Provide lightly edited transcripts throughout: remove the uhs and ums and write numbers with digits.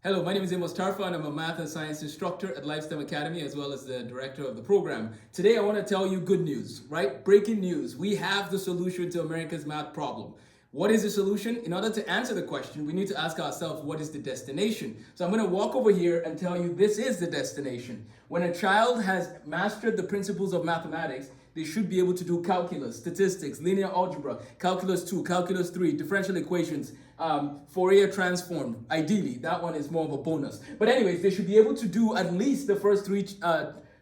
Hello, my name is Amos Tarfa and I'm a math and science instructor at Lifestem Academy as well as the director of the program. Today I want to tell you good news, right? Breaking news. We have the solution to America's math problem. What is the solution? In order to answer the question, we need to ask ourselves, what is the destination? So I'm going to walk over here and tell you this is the destination. When a child has mastered the principles of mathematics, they should be able to do calculus, statistics, linear algebra, calculus 2, calculus 3, differential equations, Fourier transform. Ideally, that one is more of a bonus. But anyways, they should be able to do at least the first three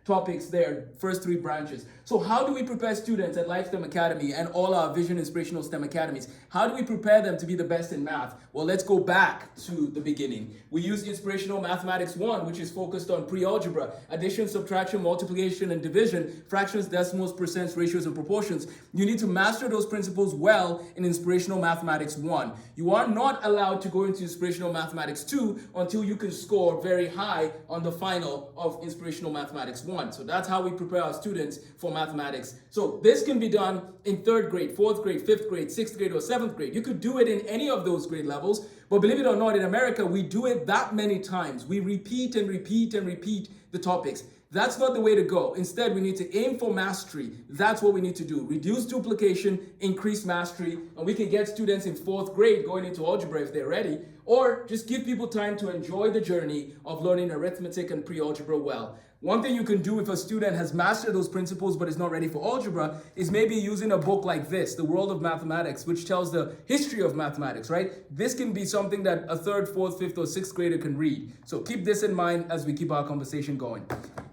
topics there, first three branches. So how do we prepare students at Lifestem Academy and all our Vision Inspirational STEM Academies? How do we prepare them to be the best in math? Well, let's go back to the beginning. We use Inspirational Mathematics 1, which is focused on pre-algebra, addition, subtraction, multiplication, and division, fractions, decimals, percents, ratios, and proportions. You need to master those principles well in Inspirational Mathematics 1. You are not allowed to go into Inspirational Mathematics 2 until you can score very high on the final of Inspirational Mathematics 1. So that's how we prepare our students for mathematics. So this can be done in 3rd grade, 4th grade, 5th grade, 6th grade, or 7th grade. You could do it in any of those grade levels, but believe it or not, in America, we do it that many times. We repeat and repeat and repeat the topics. That's not the way to go. Instead, we need to aim for mastery. That's what we need to do. Reduce duplication, increase mastery, and we can get students in 4th grade going into algebra if they're ready, or just give people time to enjoy the journey of learning arithmetic and pre-algebra well. One thing you can do if a student has mastered those principles but is not ready for algebra is maybe using a book like this, The World of Mathematics, which tells the history of mathematics, right? This can be something that a 3rd, 4th, 5th, or 6th grader can read. So keep this in mind as we keep our conversation going.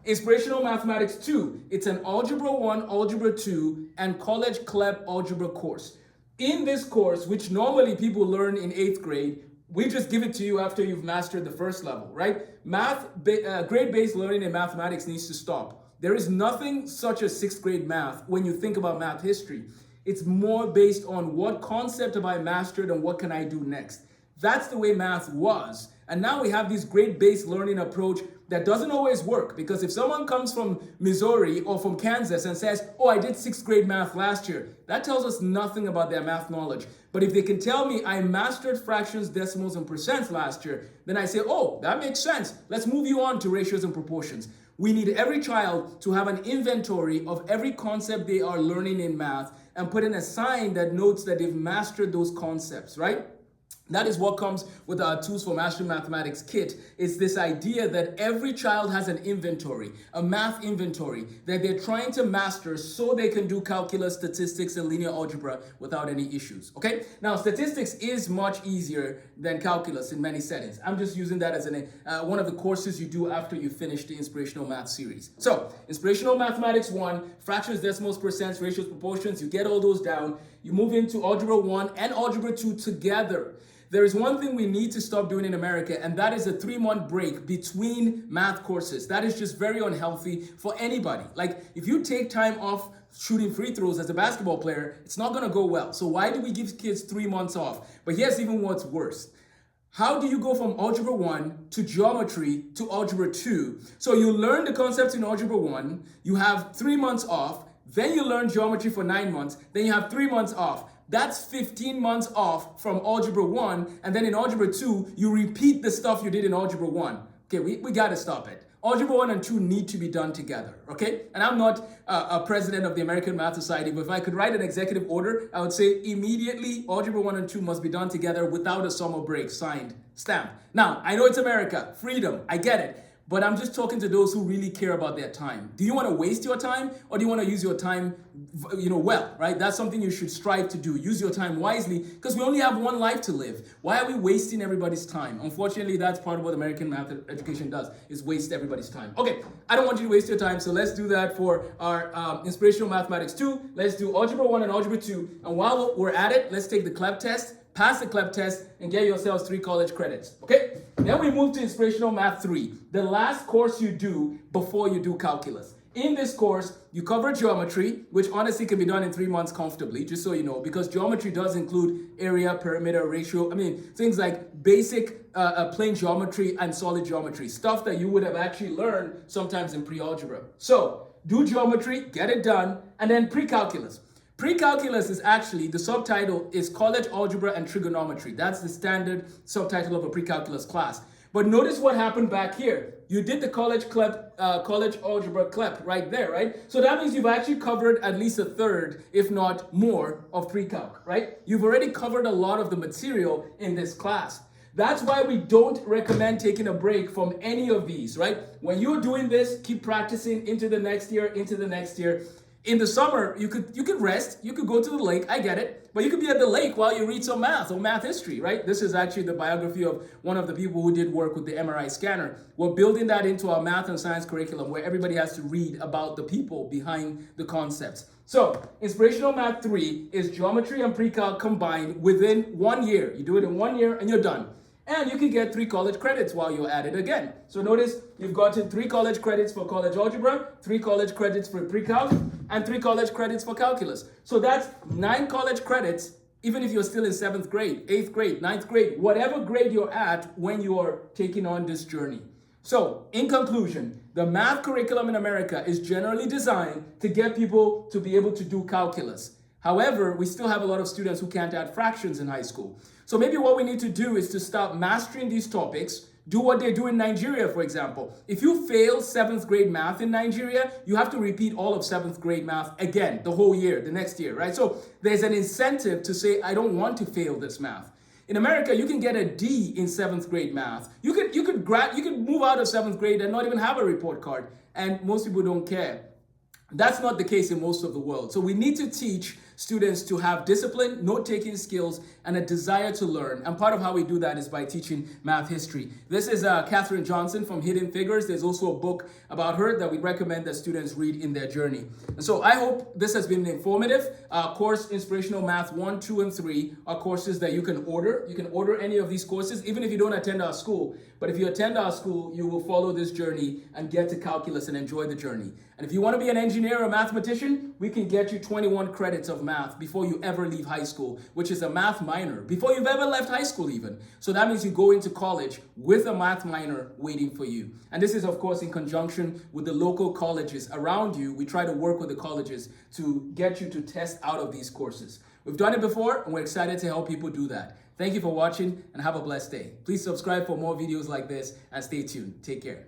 Inspirational Mathematics 2, it's an Algebra 1, Algebra 2, and College CLEP Algebra course. In this course, which normally people learn in 8th grade, we just give it to you after you've mastered the first level, right? Grade-based learning in mathematics needs to stop. There is nothing such as 6th grade math when you think about math history. It's more based on what concept have I mastered and what can I do next. That's the way math was. And now we have this grade-based learning approach that doesn't always work, because if someone comes from Missouri or from Kansas and says, oh, I did 6th grade math last year, that tells us nothing about their math knowledge. But if they can tell me I mastered fractions, decimals, and percents last year, then I say, oh, that makes sense. Let's move you on to ratios and proportions. We need every child to have an inventory of every concept they are learning in math and put in a sign that notes that they've mastered those concepts, right? That is what comes with our Tools for Mastering Mathematics kit. It's this idea that every child has an inventory, a math inventory, that they're trying to master so they can do calculus, statistics, and linear algebra without any issues, okay? Now, statistics is much easier than calculus in many settings. I'm just using that as one of the courses you do after you finish the Inspirational Math series. So, Inspirational Mathematics 1, fractions, decimals, percents, ratios, proportions, you get all those down. You move into Algebra 1 and Algebra 2 together. There is one thing we need to stop doing in America, and that is a 3-month break between math courses. That is just very unhealthy for anybody. Like, if you take time off shooting free throws as a basketball player, it's not going to go well. So why do we give kids 3 months off? But here's even what's worse. How do you go from Algebra 1 to Geometry to Algebra 2? So you learn the concepts in Algebra 1, you have 3 months off, then you learn Geometry for 9 months, then you have 3 months off. That's 15 months off from Algebra 1, and then in Algebra 2, you repeat the stuff you did in Algebra 1. Okay, we got to stop it. Algebra 1 and 2 need to be done together, okay? And I'm not a president of the American Math Society, but if I could write an executive order, I would say immediately Algebra 1 and 2 must be done together without a summer break, signed, stamped. Now, I know it's America, freedom, I get it. But I'm just talking to those who really care about their time. Do you want to waste your time, or do you want to use your time, well, right? That's something you should strive to do. Use your time wisely, because we only have one life to live. Why are we wasting everybody's time? Unfortunately, that's part of what American math education does, is waste everybody's time. Okay, I don't want you to waste your time, so let's do that for our Inspirational Mathematics 2. Let's do Algebra 1 and Algebra 2. And while we're at it, let's take the CLEP test. Pass the CLEP test and get yourselves 3 college credits, okay? Then we move to Inspirational Math 3, the last course you do before you do calculus. In this course, you cover geometry, which honestly can be done in 3 months comfortably, just so you know, because geometry does include area, perimeter, ratio. I mean, things like basic plane geometry and solid geometry, stuff that you would have actually learned sometimes in pre-algebra. So, do geometry, get it done, and then pre-calculus. Pre-calculus is actually, the subtitle is College Algebra and Trigonometry. That's the standard subtitle of a pre-calculus class. But notice what happened back here. You did the college algebra CLEP right there, right? So that means you've actually covered at least a third, if not more, of pre-calc, right? You've already covered a lot of the material in this class. That's why we don't recommend taking a break from any of these, right? When you're doing this, keep practicing into the next year, In the summer, you could rest, you could go to the lake, I get it, but you could be at the lake while you read some math or math history, right? This is actually the biography of one of the people who did work with the MRI scanner. We're building that into our math and science curriculum where everybody has to read about the people behind the concepts. So, Inspirational Math 3 is geometry and pre-calc combined within 1 year. You do it in 1 year and you're done. And you can get 3 college credits while you're at it again. So notice you've gotten 3 college credits for college algebra, 3 college credits for pre-calc, and 3 college credits for calculus. So that's 9 college credits, even if you're still in 7th grade, 8th grade, 9th grade, whatever grade you're at when you're taking on this journey. So, in conclusion, the math curriculum in America is generally designed to get people to be able to do calculus. However, we still have a lot of students who can't add fractions in high school. So maybe what we need to do is to start mastering these topics, do what they do in Nigeria, for example. If you fail 7th grade math in Nigeria, you have to repeat all of 7th grade math again, the whole year, the next year, right? So there's an incentive to say, I don't want to fail this math. In America, you can get a D in 7th grade math. You could move out of 7th grade and not even have a report card, and most people don't care. That's not the case in most of the world. So we need to teach students to have discipline, note-taking skills, and a desire to learn. And part of how we do that is by teaching math history. This is Katherine Johnson from Hidden Figures. There's also a book about her that we recommend that students read in their journey. And so I hope this has been informative. Course Inspirational Math 1, 2, and 3 are courses that you can order. You can order any of these courses, even if you don't attend our school. But if you attend our school, you will follow this journey and get to calculus and enjoy the journey. And if you want to be an engineer or a mathematician, we can get you 21 credits of math before you ever leave high school, which is a math minor, before you've ever left high school even. So that means you go into college with a math minor waiting for you. And this is, of course, in conjunction with the local colleges around you. We try to work with the colleges to get you to test out of these courses. We've done it before, and we're excited to help people do that. Thank you for watching, and have a blessed day. Please subscribe for more videos like this, and stay tuned. Take care.